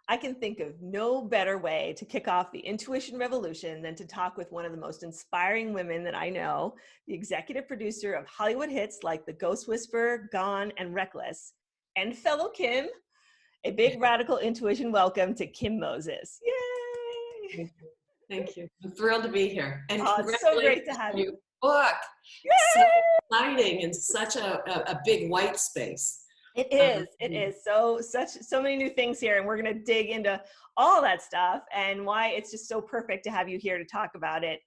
I can think of no better way to kick off the intuition revolution than to talk with one of the most inspiring women that I know, the executive producer of Hollywood hits like The Ghost Whisperer, Gone, and Reckless, and fellow Kim. A big radical intuition welcome to Kim Moses. Yay! Thank you. Thank you. I'm thrilled to be here. And Oh, it's so great to congratulations have on you. your book. Yay! So exciting and such a big white space. It is. It is. So many new things here, and we're going to dig into all that stuff and why it's just so perfect to have you here to talk about it.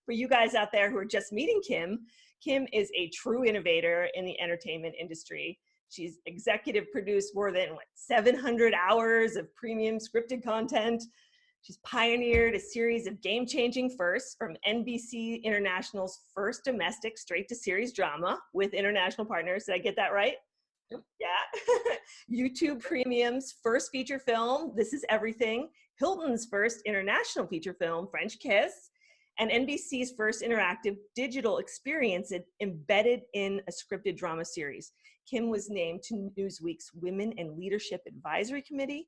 For you guys out there who are just meeting Kim, Kim is a true innovator in the entertainment industry. She's executive produced more than 700 hours of premium scripted content. She's pioneered a series of game-changing firsts from NBC International's first domestic straight-to-series drama with international partners. Did I get that right? Yeah. YouTube Premium's first feature film, This Is Everything, Hilton's first international feature film, French Kiss, and NBC's first interactive digital experience embedded in a scripted drama series. Kim was named to Newsweek's Women in Leadership Advisory Committee,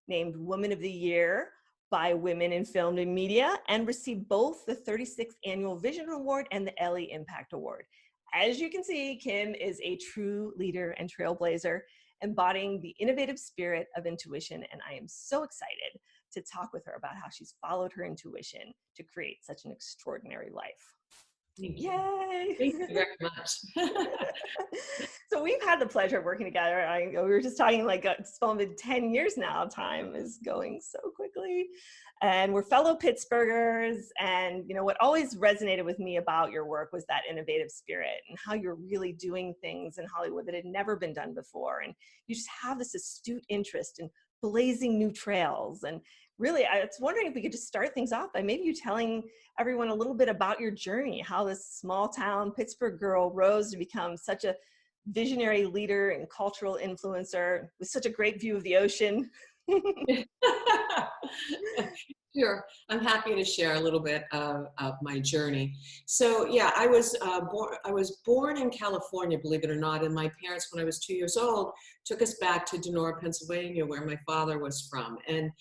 named Woman of the Year by Women in Film and Media, and received both the 36th Annual Vision Award and the Elly Impact Award. As you can see, Kim is a true leader and trailblazer, embodying the innovative spirit of intuition, and I am so excited to talk with her about how she's followed her intuition to create such an extraordinary life. Thank you. Yay! Thank you very much. So we've had the pleasure of working together. We were just talking like it's been 10 years now. Time is going so quickly. And we're fellow Pittsburghers. And you know what always resonated with me about your work was that innovative spirit and how you're really doing things in Hollywood that had never been done before. And you just have this astute interest in blazing new trails. And really, I was wondering if we could just start things off by maybe you telling everyone a little bit about your journey, how this small town Pittsburgh girl rose to become such a visionary leader and cultural influencer with such a great view of the ocean. Sure. I'm happy to share a little bit of my journey. So yeah, I was born in California, believe it or not, and my parents, when I was 2 years old, took us back to Donora, Pennsylvania, where my father was from. And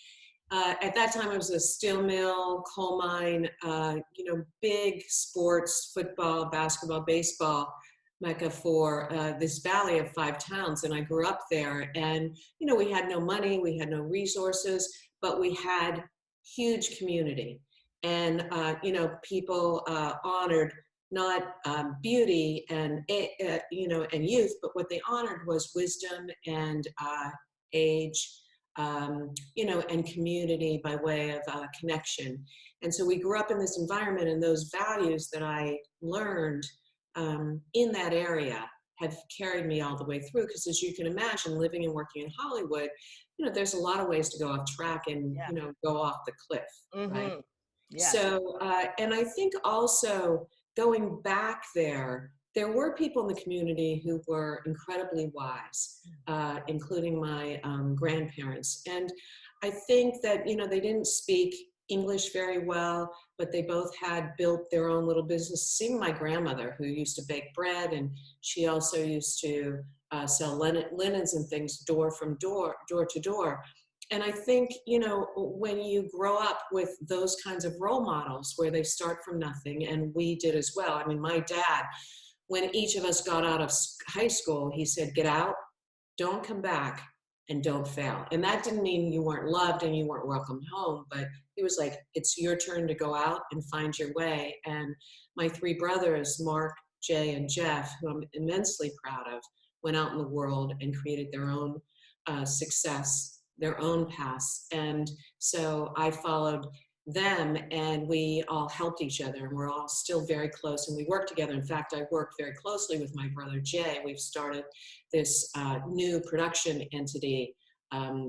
at that time, it was a steel mill, coal mine, big sports, football, basketball, baseball mecca for this valley of 5 towns. And I grew up there, and, we had no money, we had no resources, but we had huge community. And, people honored not beauty and, and youth, but what they honored was wisdom and age, and community by way of connection. And so we grew up in this environment, and those values that I learned in that area have carried me all the way through. Because as you can imagine, living and working in Hollywood, there's a lot of ways to go off track and, go off the cliff, right? Yeah. So, and I think also going back there were people in the community who were incredibly wise, including my grandparents. And I think that, they didn't speak English very well, but they both had built their own little business. Even my grandmother, who used to bake bread, and she also used to sell linens and things door to door. And I think, when you grow up with those kinds of role models where they start from nothing, and we did as well. I mean, my dad, when each of us got out of high school, he said, get out, don't come back, and don't fail. And that didn't mean you weren't loved and you weren't welcomed home, but he was like, it's your turn to go out and find your way. And my 3 brothers, Mark, Jay, and Jeff, who I'm immensely proud of, went out in the world and created their own success, their own paths. And so I followed them, and we all helped each other, and we're all still very close, and we work together. In fact, I work very closely with my brother Jay. We've started this new production entity.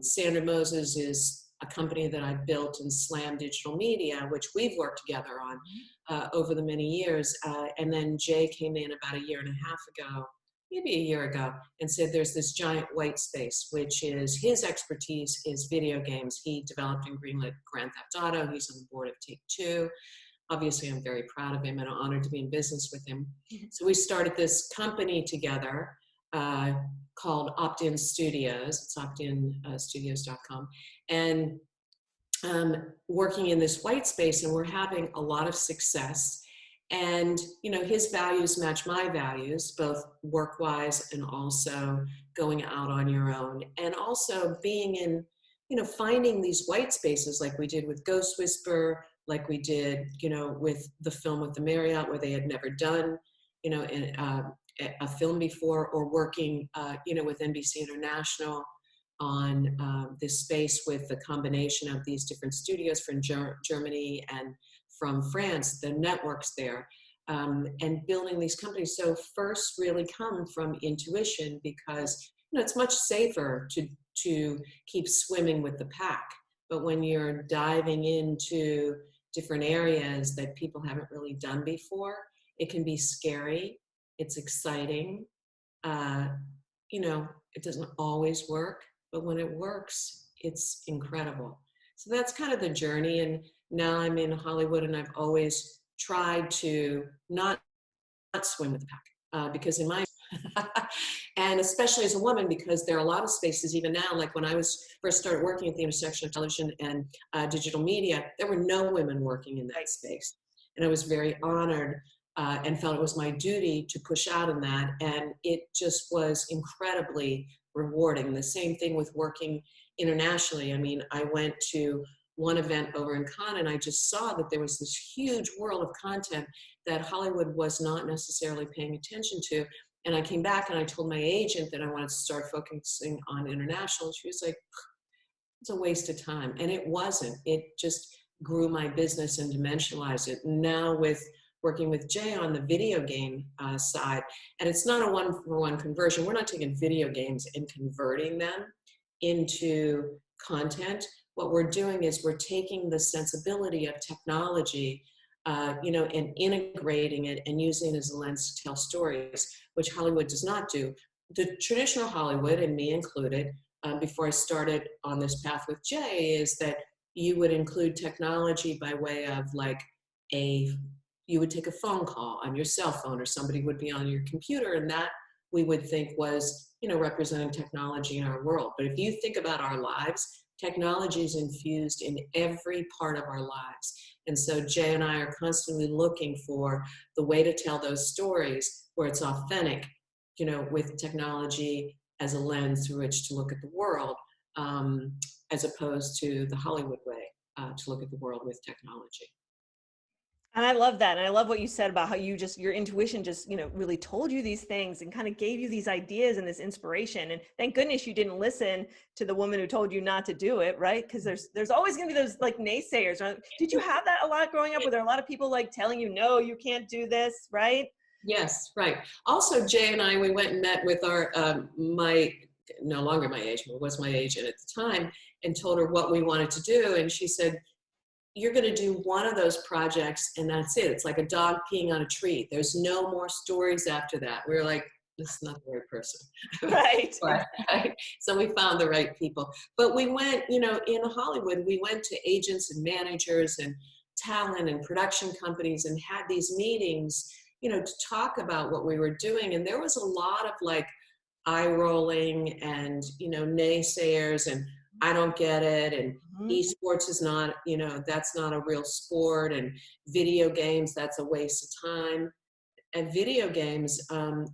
Sandra Moses is a company that I built in Slam Digital Media, which we've worked together on over the many years. And then Jay came in about a year and a half ago, maybe a year ago, and said there's this giant white space, which is his expertise is video games. He developed and greenlit Grand Theft Auto. He's on the board of Take-Two. Obviously, I'm very proud of him and honored to be in business with him. So we started this company together called Optin Studios. It's optinstudios.com. And working in this white space, and we're having a lot of success. And, you know, his values match my values, both work-wise and also going out on your own. And also being in, you know, finding these white spaces like we did with Ghost Whisperer, like we did, you know, with the film with the Marriott, where they had never done, you know, a film before, or working, you know, with NBC International on this space with the combination of these different studios from Germany and from France, the networks there, and building these companies. So first really come from intuition, because, you know, it's much safer to keep swimming with the pack. But when you're diving into different areas that people haven't really done before, it can be scary. It's exciting. You know, it doesn't always work, but when it works, it's incredible. So that's kind of the journey. And now I'm in Hollywood, and I've always tried to not swim with the pack, because in my and especially as a woman, because there are a lot of spaces even now, like when I first started working at the intersection of television and digital media, there were no women working in that space. And I was very honored and felt it was my duty to push out in that. And it just was incredibly rewarding. The same thing with working internationally. I mean, I went to one event over in Cannes, and I just saw that there was this huge world of content that Hollywood was not necessarily paying attention to. And I came back and I told my agent that I wanted to start focusing on international. She was like, it's a waste of time. And it wasn't. It just grew my business and dimensionalized it. Now with working with Jay on the video game side, and it's not a one-for-one conversion. We're not taking video games and converting them into content. What we're doing is we're taking the sensibility of technology, you know, and integrating it and using it as a lens to tell stories, which Hollywood does not do. The traditional Hollywood, and me included, before I started on this path with Jay, is that you would include technology by way of like you would take a phone call on your cell phone, or somebody would be on your computer, and that we would think was, you know, representing technology in our world. But if you think about our lives, technology is infused in every part of our lives. And so Jay and I are constantly looking for the way to tell those stories where it's authentic, you know, with technology as a lens through which to look at the world, as opposed to the Hollywood way to look at the world with technology. And I love that. And I love what you said about how your intuition just, you know, really told you these things and kind of gave you these ideas and this inspiration. And thank goodness you didn't listen to the woman who told you not to do it, right? Because there's always going to be those like naysayers. Right? Did you have that a lot growing up? Were there a lot of people like telling you, no, you can't do this, right? Yes, right. Also, Jay and I, we went and met with our, no longer my agent, was my agent at the time, and told her what we wanted to do. And she said, you're going to do one of those projects and that's it. It's like a dog peeing on a tree. There's no more stories after that. We were like, this is not the right person. Right. Right. So we found the right people. But we went, you know, in Hollywood, we went to agents and managers and talent and production companies and had these meetings, you know, to talk about what we were doing. And there was a lot of like eye rolling and, you know, naysayers and I don't get it, and esports is not, you know, that's not a real sport, and video games, that's a waste of time. And video games,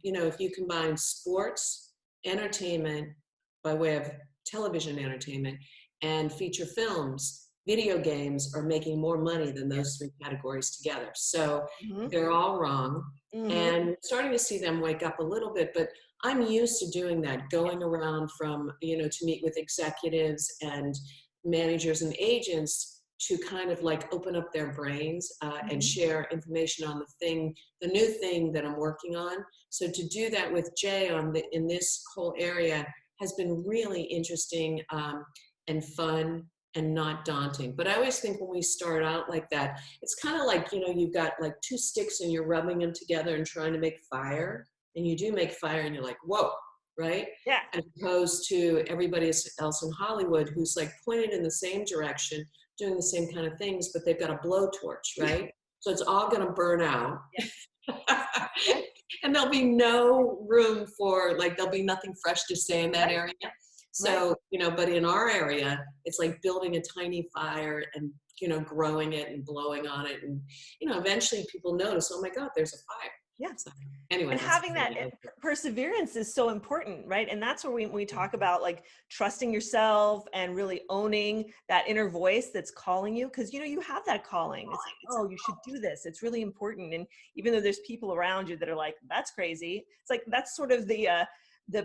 you know, if you combine sports, entertainment by way of television entertainment, and feature films, video games are making more money than those three categories together. So they're all wrong. And starting to see them wake up a little bit, but I'm used to doing that, going around from, you know, to meet with executives and managers and agents to kind of like open up their brains and share information on the new thing that I'm working on. So to do that with Jay in this whole area has been really interesting and fun and not daunting. But I always think when we start out like that, it's kind of like, you know, you've got like two sticks and you're rubbing them together and trying to make fire. And you do make fire and you're like, whoa, right? Yeah. As opposed to everybody else in Hollywood who's like pointed in the same direction, doing the same kind of things, but they've got a blowtorch, right? So it's all gonna burn out. And there'll be no room for, like, there'll be nothing fresh to say in that area. So, you know, but in our area, it's like building a tiny fire and, you know, growing it and blowing on it. And, you know, eventually people notice, oh my God, there's a fire. Yeah. So, anyway. And having that perseverance is so important, right? And that's where we talk about like trusting yourself and really owning that inner voice that's calling you. Cause you know, you have that calling. It's like, oh, you should do this. It's really important. And even though there's people around you that are like, that's crazy. It's like, that's sort of the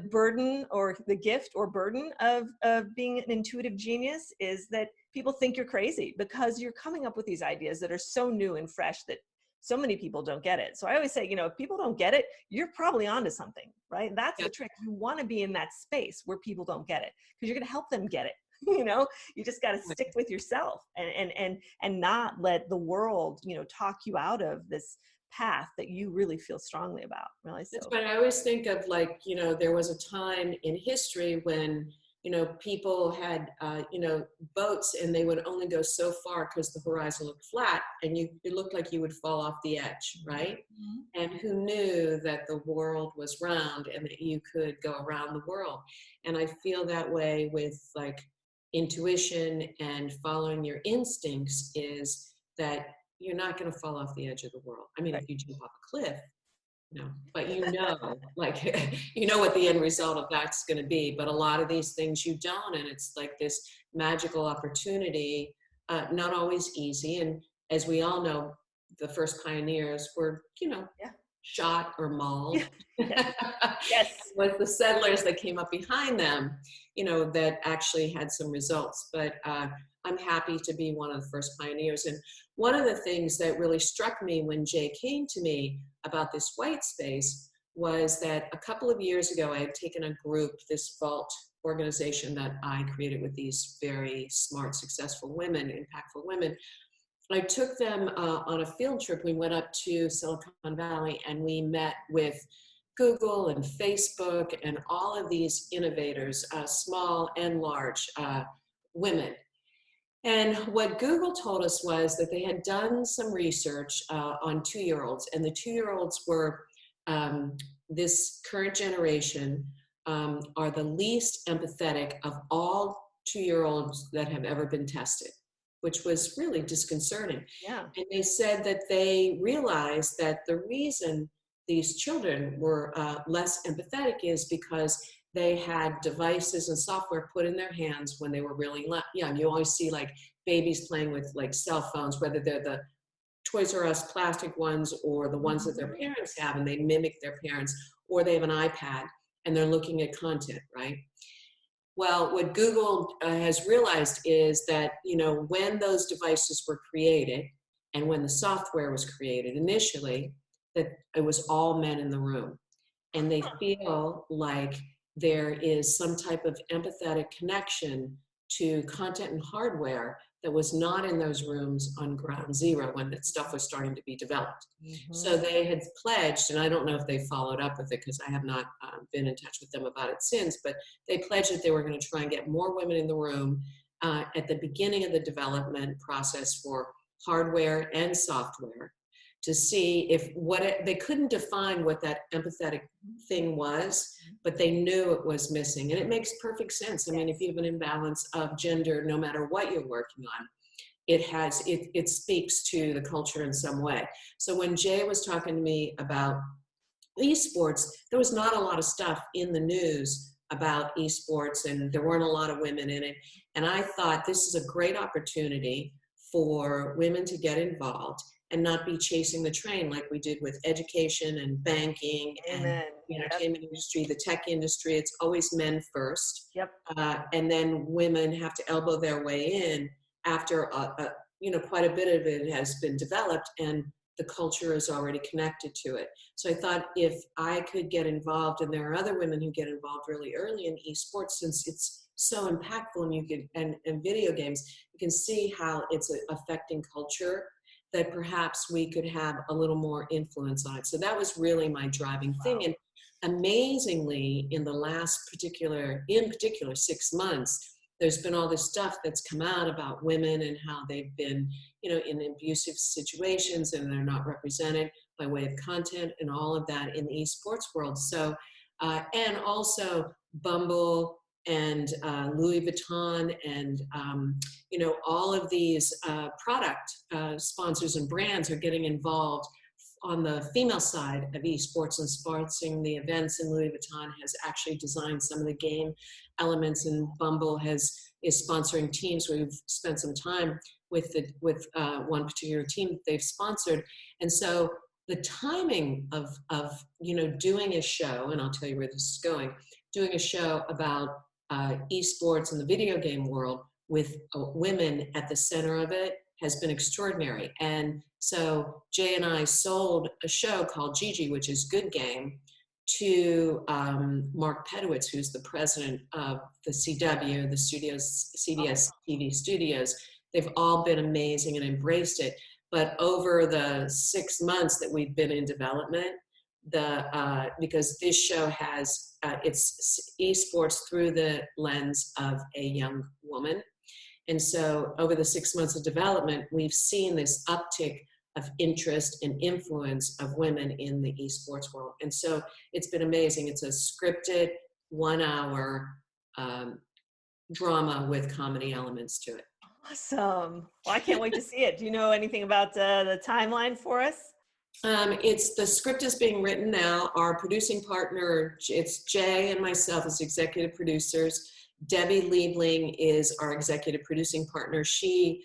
burden or the gift or burden of being an intuitive genius, is that people think you're crazy because you're coming up with these ideas that are so new and fresh that so many people don't get it. So I always say, you know, if people don't get it, you're probably onto something, right? That's the trick. You want to be in that space where people don't get it, because you're going to help them get it. You know, you just got to stick with yourself and not let the world, you know, talk you out of this path that you really feel strongly about. Really. So. That's what I always think of, like, you know, there was a time in history when, you know, people had, you know, boats, and they would only go so far because the horizon looked flat, and it looked like you would fall off the edge, right? Mm-hmm. And who knew that the world was round and that you could go around the world? And I feel that way with, like, intuition and following your instincts, is that you're not going to fall off the edge of the world. I mean, if you jump off a cliff, no, but you know, like, you know what the end result of that's going to be. But a lot of these things you don't, and it's like this magical opportunity, not always easy. And as we all know, the first pioneers were, you know, shot or mauled. Yes. With the settlers that came up behind them, you know, that actually had some results. But I'm happy to be one of the first pioneers. And one of the things that really struck me when Jay came to me about this white space was that a couple of years ago, I had taken a group, this Vault organization that I created with these very smart, successful women, impactful women. I took them on a field trip. We went up to Silicon Valley, and we met with Google and Facebook and all of these innovators, small and large women. And what Google told us was that they had done some research on 2-year-olds, and the 2-year-olds were, this current generation, are the least empathetic of all 2-year-olds that have ever been tested, which was really disconcerting. Yeah. And they said that they realized that the reason these children were less empathetic is because they had devices and software put in their hands when they were really young. You always see, like, babies playing with, like, cell phones, whether they're the Toys R Us plastic ones or the ones that their parents have, and they mimic their parents, or they have an iPad and they're looking at content, right? Well, what Google has realized is that, you know, when those devices were created and when the software was created initially, that it was all men in the room. And they feel like there is some type of empathetic connection to content and hardware that was not in those rooms on ground zero when that stuff was starting to be developed. Mm-hmm. So they had pledged, and I don't know if they followed up with it because I have not been in touch with them about it since, but they pledged that they were going to try and get more women in the room at the beginning of the development process for hardware and software, to see if they couldn't define what that empathetic thing was, but they knew it was missing. And it makes perfect sense. I mean, if you have an imbalance of gender, no matter what you're working on, it speaks to the culture in some way. So when Jay was talking to me about esports, there was not a lot of stuff in the news about esports, and there weren't a lot of women in it. And I thought this is a great opportunity for women to get involved and not be chasing the train like we did with education and banking and the entertainment industry, the tech industry. It's always men first. Yep. And then women have to elbow their way in after, you know, quite a bit of it has been developed and the culture is already connected to it. So I thought if I could get involved, and there are other women who get involved really early in esports, since it's so impactful, and you can, and video games, you can see how it's affecting culture, that perhaps we could have a little more influence on it. So that was really my driving thing. And amazingly, in the last particular 6 months, there's been all this stuff that's come out about women and how they've been, in abusive situations and they're not represented by way of content and all of that in the esports world. So, and also Bumble and Louis Vuitton and, all of these product sponsors and brands are getting involved on the female side of esports and sponsoring the events. And Louis Vuitton has actually designed some of the game elements, and Bumble is sponsoring teams. We've spent some time with one particular team that they've sponsored. And so the timing of doing a show, and I'll tell you where this is going, doing a show about esports and the video game world with women at the center of it has been extraordinary. And so Jay and I sold a show called GiGi, which is Good Game, to Mark Pedowitz, who's the president of the CW, the studios, CDS TV studios. They've all been amazing and embraced it. But over the 6 months that we've been in development, because this show has it's esports through the lens of a young woman. And so over the 6 months of development, we've seen this uptick of interest and influence of women in the esports world. And so it's been amazing. It's a scripted 1 hour drama with comedy elements to it. Awesome. Well, I can't wait to see it. Do you know anything about the timeline for us? The script is being written now. Our producing partner, it's Jay and myself as executive producers. Debbie Liebling is our executive producing partner. She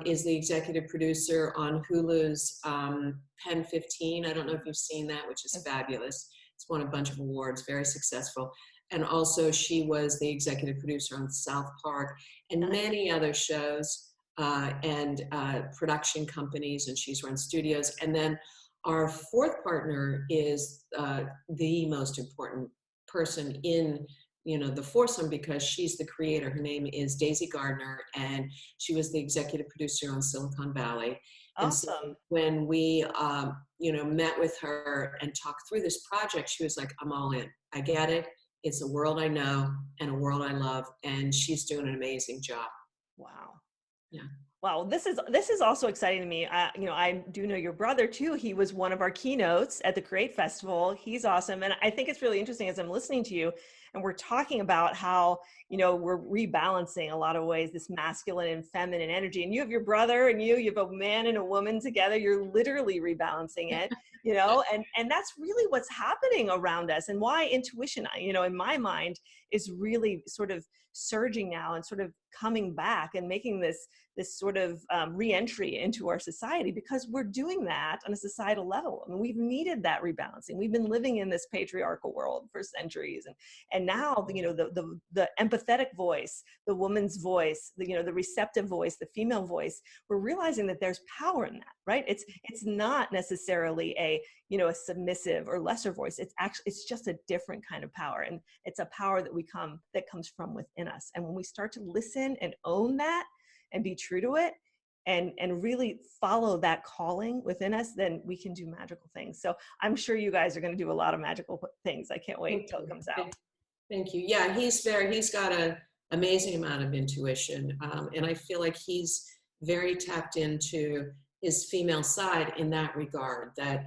is the executive producer on Hulu's Pen 15. I don't know if you've seen that, which is fabulous. It's won a bunch of awards, very successful. And also she was the executive producer on South Park and many other shows and production companies, and she's run studios. And then our fourth partner is the most important person in the foursome, because she's the creator. Her name is Daisy Gardner, and she was the executive producer on Silicon Valley. Awesome. And so when we, met with her and talked through this project, she was like, I'm all in. I get it. It's a world I know and a world I love, and she's doing an amazing job. Wow. Yeah. Wow, this is also exciting to me. I do know your brother too. He was one of our keynotes at the Create Festival. He's awesome. And I think it's really interesting as I'm listening to you and we're talking about how, we're rebalancing a lot of ways, this masculine and feminine energy. And you have your brother and you have a man and a woman together. You're literally rebalancing it, and that's really what's happening around us, and why intuition, in my mind, is really sort of surging now and sort of coming back and making this sort of re-entry into our society, because we're doing that on a societal level. I mean, we've needed that rebalancing. We've been living in this patriarchal world for centuries, and now the empathetic voice, the woman's voice, the receptive voice, the female voice, we're realizing that there's power in that, right? It's not necessarily a submissive or lesser voice. It's just a different kind of power, and it's a power that comes from within us. And when we start to listen and own that and be true to it and really follow that calling within us, then we can do magical things. So I'm sure you guys are going to do a lot of magical things. I can't wait until it comes out. Thank you. Yeah, he's got an amazing amount of intuition. And I feel like he's very tapped into his female side in that regard, that,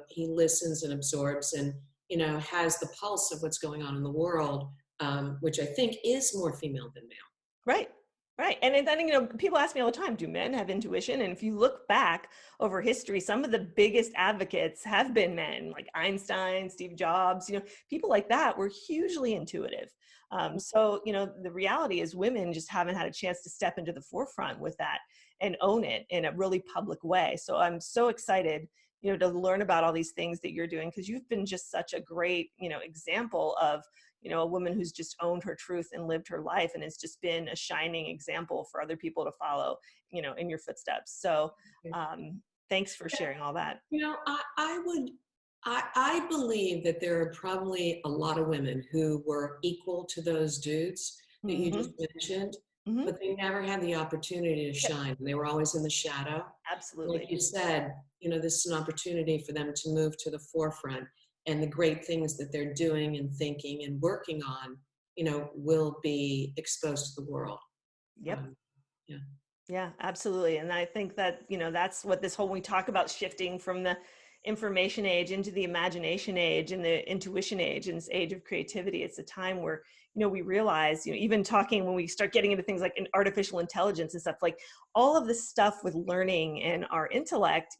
he listens and absorbs and, has the pulse of what's going on in the world, which I think is more female than male. Right. Right. And then, people ask me all the time, do men have intuition? And if you look back over history, some of the biggest advocates have been men, like Einstein, Steve Jobs, people like that were hugely intuitive. So, the reality is women just haven't had a chance to step into the forefront with that and own it in a really public way. So I'm so excited, to learn about all these things that you're doing, because you've been just such a great, example of, a woman who's just owned her truth and lived her life, and it's just been a shining example for other people to follow, in your footsteps. So thanks for sharing all that. I believe that there are probably a lot of women who were equal to those dudes that you just mentioned, but they never had the opportunity to shine. They were always in the shadow. Absolutely. Like you said, this is an opportunity for them to move to the forefront, and the great things that they're doing and thinking and working on, will be exposed to the world. Yep. Yeah. Yeah, absolutely. And I think that, that's what this whole, when we talk about shifting from the information age into the imagination age and the intuition age and this age of creativity, it's a time where, we realize, even talking when we start getting into things like artificial intelligence and stuff, like all of this stuff with learning and our intellect,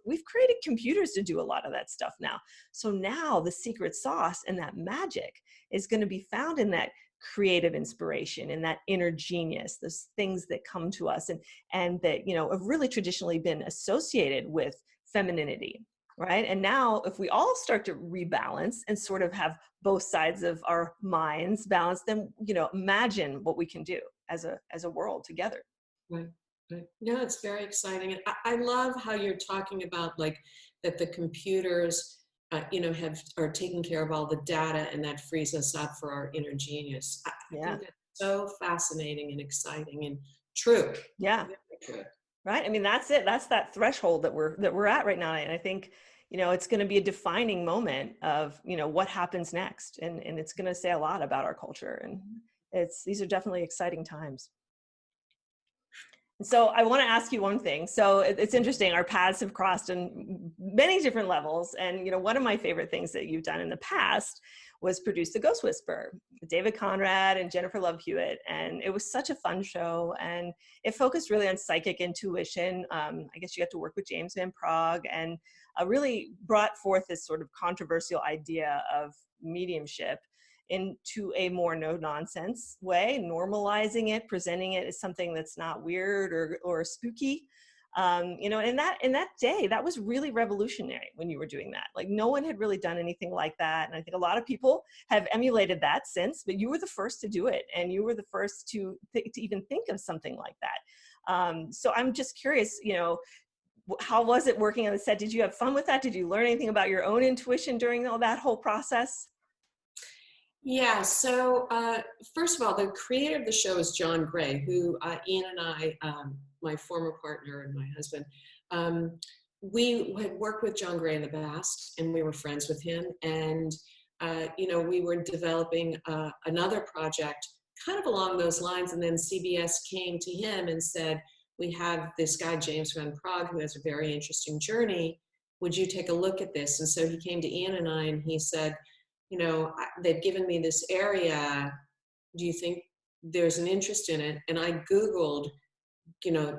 we've created computers to do a lot of that stuff now. So now the secret sauce and that magic is going to be found in that creative inspiration and that inner genius, those things that come to us and that, have really traditionally been associated with femininity, right? And now if we all start to rebalance and sort of have both sides of our minds balanced, then, imagine what we can do as a world together. Right. Right. No, it's very exciting. And I love how you're talking about like that the computers, are taking care of all the data and that frees us up for our inner genius. I think that's so fascinating and exciting and true. Yeah. Very true. Right. I mean, that's it. That's that threshold that we're at right now. And I think, it's going to be a defining moment of, what happens next. And it's going to say a lot about our culture. And these are definitely exciting times. So I want to ask you one thing. So it's interesting. Our paths have crossed on many different levels. And, one of my favorite things that you've done in the past was produce The Ghost Whisperer, David Conrad and Jennifer Love Hewitt. And it was such a fun show. And it focused really on psychic intuition. I guess you got to work with James Van Praagh and really brought forth this sort of controversial idea of mediumship into a more no-nonsense way, normalizing it, presenting it as something that's not weird or spooky. In that day, that was really revolutionary when you were doing that. Like no one had really done anything like that. And I think a lot of people have emulated that since, but you were the first to do it. And you were the first to even think of something like that. So I'm just curious, how was it working on the set? Did you have fun with that? Did you learn anything about your own intuition during all that whole process? Yeah, so first of all, the creator of the show is John Gray, who Ian and I, my former partner and my husband, we had worked with John Gray in the past, and we were friends with him. And, we were developing another project kind of along those lines. And then CBS came to him and said, we have this guy, James Van Praagh, who has a very interesting journey. Would you take a look at this? And so he came to Ian and I, and he said, they've given me this area. Do you think there's an interest in it? And I Googled,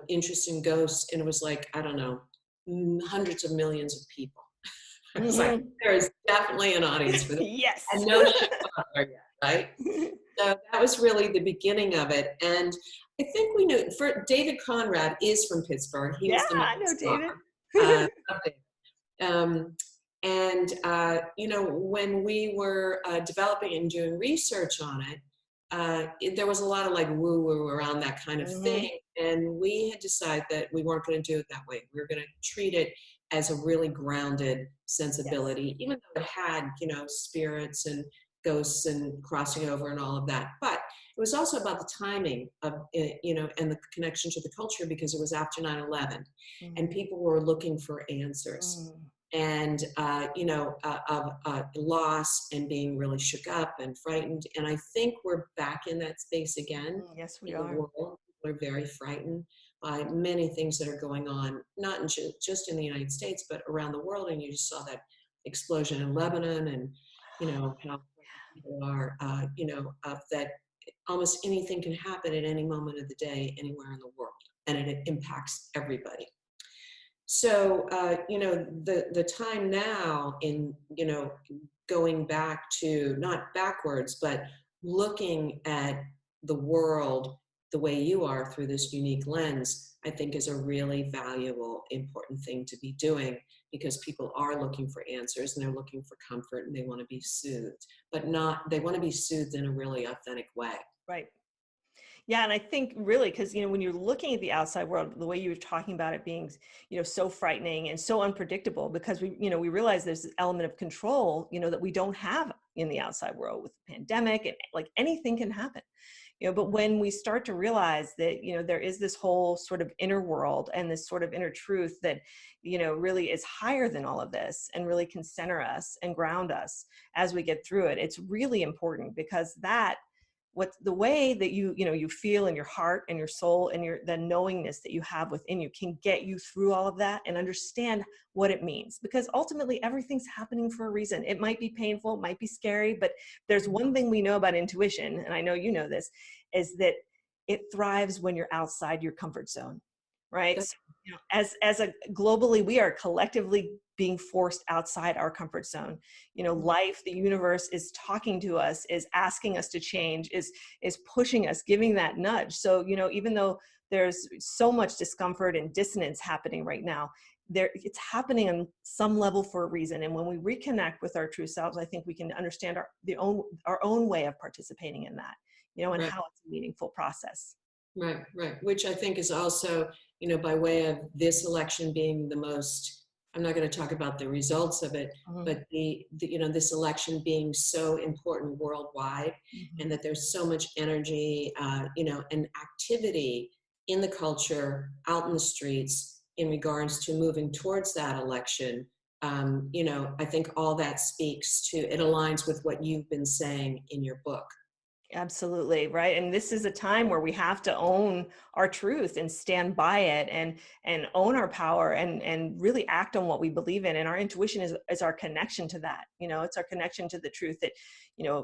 interest in ghosts, and it was like, I don't know, hundreds of millions of people. I was like, there is definitely an audience for this. Yes. And no shit out there yet, right? So that was really the beginning of it. And I think we knew, for David Conrad is from Pittsburgh. He was the I know David. When we were developing and doing research on it, there was a lot of like woo-woo around that kind of thing. And we had decided that we weren't going to do it that way. We were going to treat it as a really grounded sensibility, even though it had, spirits and ghosts and crossing over and all of that. But it was also about the timing of, and the connection to the culture, because it was after 9/11 and people were looking for answers. And of loss and being really shook up and frightened. And I think we're back in that space again. Yes, we in are. The world. We're very frightened by many things that are going on, not in just in the United States, but around the world. And you just saw that explosion in Lebanon, and how people are, that almost anything can happen at any moment of the day, anywhere in the world, and it impacts everybody. So, the time now in, going back to, not backwards, but looking at the world the way you are through this unique lens, I think is a really valuable, important thing to be doing, because people are looking for answers and they're looking for comfort and they want to be soothed, but they want to be soothed in a really authentic way. Right. Yeah, and I think really, because when you're looking at the outside world, the way you were talking about it being, so frightening and so unpredictable, because we realize there's this element of control, that we don't have in the outside world with the pandemic, and like anything can happen. But when we start to realize that, there is this whole sort of inner world and this sort of inner truth that, really is higher than all of this and really can center us and ground us as we get through it. It's really important, because the way that you feel in your heart and your soul and the knowingness that you have within you can get you through all of that and understand what it means, because ultimately everything's happening for a reason. It might be painful, it might be scary, but there's one thing we know about intuition, and I know you know this, is that it thrives when you're outside your comfort zone, right? So, as a globally, we are collectively being forced outside our comfort zone. Life, the universe is talking to us, is asking us to change, is pushing us, giving that nudge. So, even though there's so much discomfort and dissonance happening right now, it's happening on some level for a reason. And when we reconnect with our true selves, I think we can understand our own way of participating in that, and Right. how it's a meaningful process. Right, right. Which I think is also, by way of this election being the most, I'm not going to talk about the results of it, but this election being so important worldwide, and that there's so much energy, and activity in the culture, out in the streets in regards to moving towards that election. I think all that speaks to, it aligns with what you've been saying in your book. Absolutely. Right. And this is a time where we have to own our truth and stand by it, and own our power, and really act on what we believe in. And our intuition is our connection to that. It's our connection to the truth that,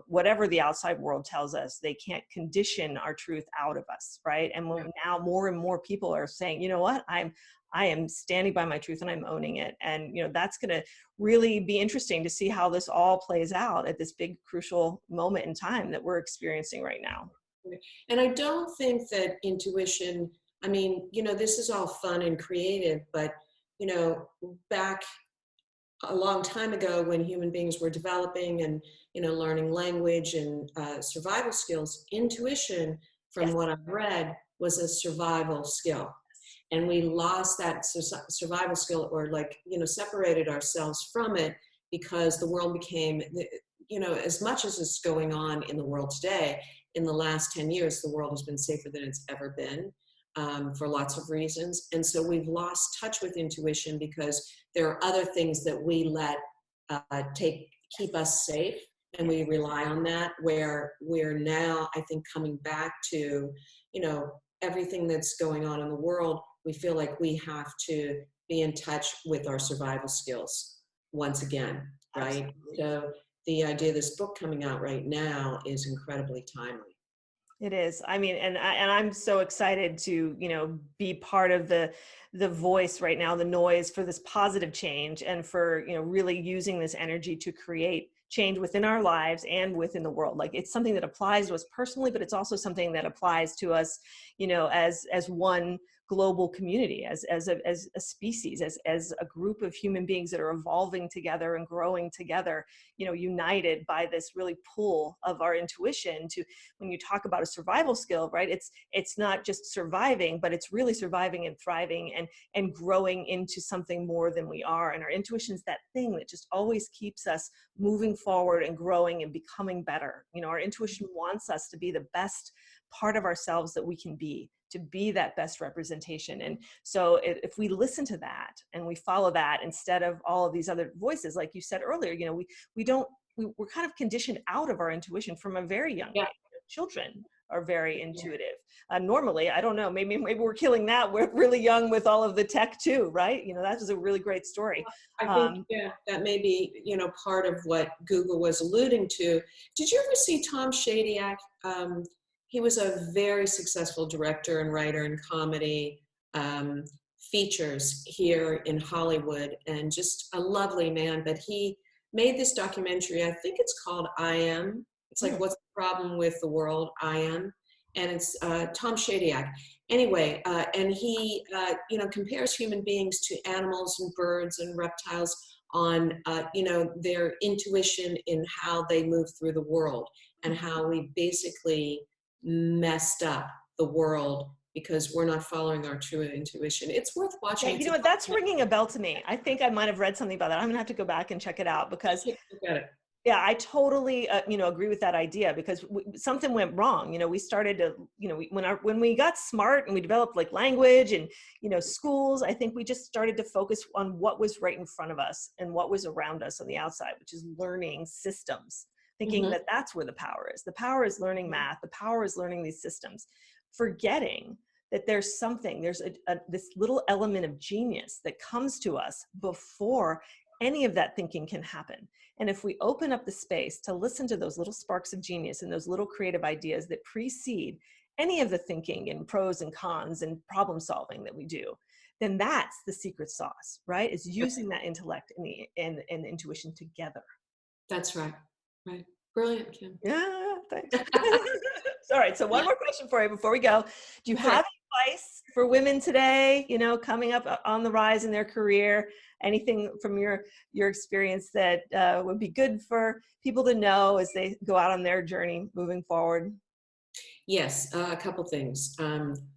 whatever the outside world tells us, they can't condition our truth out of us. Right. And when now more and more people are saying, you know what, I am standing by my truth and I'm owning it. And, that's going to really be interesting to see how this all plays out at this big, crucial moment in time that we're experiencing right now. And I don't think that intuition, I mean, this is all fun and creative, but, back a long time ago when human beings were developing and, learning language and survival skills, intuition, from Yes. what I've read, was a survival skill. And we lost that survival skill, or separated ourselves from it, because the world became, as much as is going on in the world today, in the last 10 years, the world has been safer than it's ever been, for lots of reasons. And so we've lost touch with intuition because there are other things that we let keep us safe, and we rely on that, where we're now, I think, coming back to, everything that's going on in the world. We feel like we have to be in touch with our survival skills once again, right? Absolutely. So the idea of this book coming out right now is incredibly timely. It is. I mean, and I'm so excited to, be part of the voice right now, the noise for this positive change, and for, really using this energy to create change within our lives and within the world. Like, it's something that applies to us personally, but it's also something that applies to us, as one global community, as a species, as a group of human beings that are evolving together and growing together, united by this really pull of our intuition to, when you talk about a survival skill, right? It's not just surviving, but it's really surviving and thriving and growing into something more than we are. And our intuition is that thing that just always keeps us moving forward and growing and becoming better. Our intuition wants us to be the best part of ourselves that we can be, to be that best representation. And so if we listen to that and we follow that instead of all of these other voices, like you said earlier, we're kind of conditioned out of our intuition from a very young age. Children are very intuitive. Normally, I don't know, maybe we're killing that. We're really young with all of the tech too, right? That was a really great story. I think that may be, part of what Google was alluding to. Did you ever see Tom Shadyac? He was a very successful director and writer in comedy, features here in Hollywood, and just a lovely man. But he made this documentary, I think it's called I Am. It's like, what's the problem with the world? I Am. And it's Tom Shadyac. Anyway, and he, compares human beings to animals and birds and reptiles on, their intuition in how they move through the world, and how we basically messed up the world because we're not following our true intuition. It's worth watching. Yeah, you know what? That's ringing a bell to me. I think I might have read something about that. I'm gonna have to go back and check it out because yeah, I totally, agree with that idea because something went wrong. We started to, when we got smart and we developed like language and, schools, I think we just started to focus on what was right in front of us and what was around us on the outside, which is learning systems, thinking that that's where the power is. The power is learning math. The power is learning these systems, forgetting that there's something, there's this little element of genius that comes to us before any of that thinking can happen. And if we open up the space to listen to those little sparks of genius and those little creative ideas that precede any of the thinking and pros and cons and problem solving that we do, then that's the secret sauce, right? Is using that intellect and the intuition together. That's right. Right. Brilliant, Kim. Yeah, thanks. All right, so one more question for you before we go. Do you have advice for women today, coming up on the rise in their career? Anything from your experience that would be good for people to know as they go out on their journey moving forward? Yes, a couple things.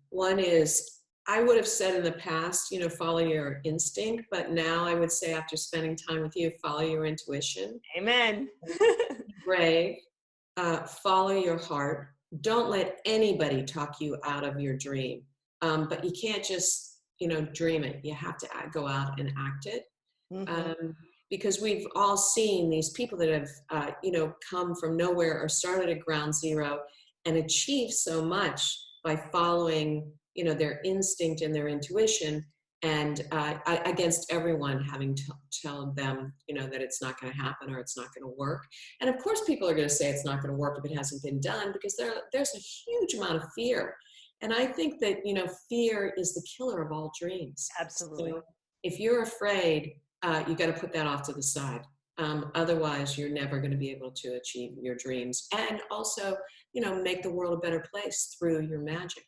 One is, I would have said in the past, follow your instinct, but now I would say after spending time with you, follow your intuition. Amen. Brave, follow your heart. Don't let anybody talk you out of your dream. But you can't just, dream it. You have to go out and act it. Because we've all seen these people that have, come from nowhere or started at ground zero and achieved so much by following, their instinct and their intuition, and against everyone having to tell them, that it's not going to happen or it's not going to work. And of course, people are going to say it's not going to work if it hasn't been done, because there's a huge amount of fear. And I think that, fear is the killer of all dreams. Absolutely. So if you're afraid, you got to put that off to the side. Otherwise, you're never going to be able to achieve your dreams, and also, make the world a better place through your magic.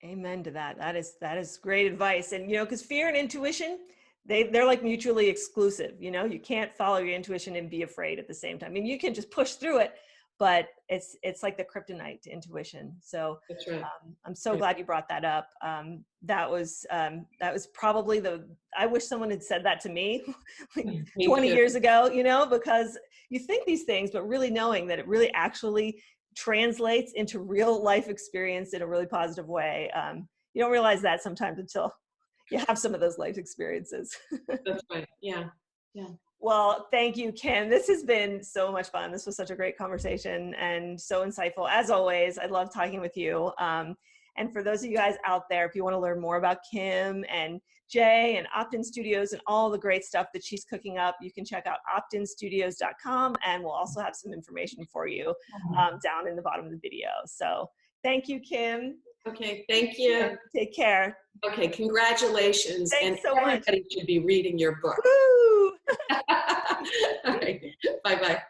Amen to that. That is great advice. And, because fear and intuition, they're like mutually exclusive. You can't follow your intuition and be afraid at the same time. I mean, you can just push through it, but it's like the kryptonite to intuition. So that's right. I'm so glad you brought that up. That was probably I wish someone had said that to me like 20 years ago, because you think these things, but really knowing that it really actually translates into real life experience in a really positive way. You don't realize that sometimes until you have some of those life experiences. That's right. Yeah. Yeah. Well, thank you, Kim. This has been so much fun. This was such a great conversation and so insightful. As always, I love talking with you. And for those of you guys out there, if you want to learn more about Kim and Jay and Optin Studios and all the great stuff that she's cooking up, you can check out optinstudios.com, and we'll also have some information for you down in the bottom of the video. So thank you, Kim. Okay, thank you. Take care. Okay, congratulations. Thanks so much. Everybody should be reading your book. Woo! All right, bye-bye.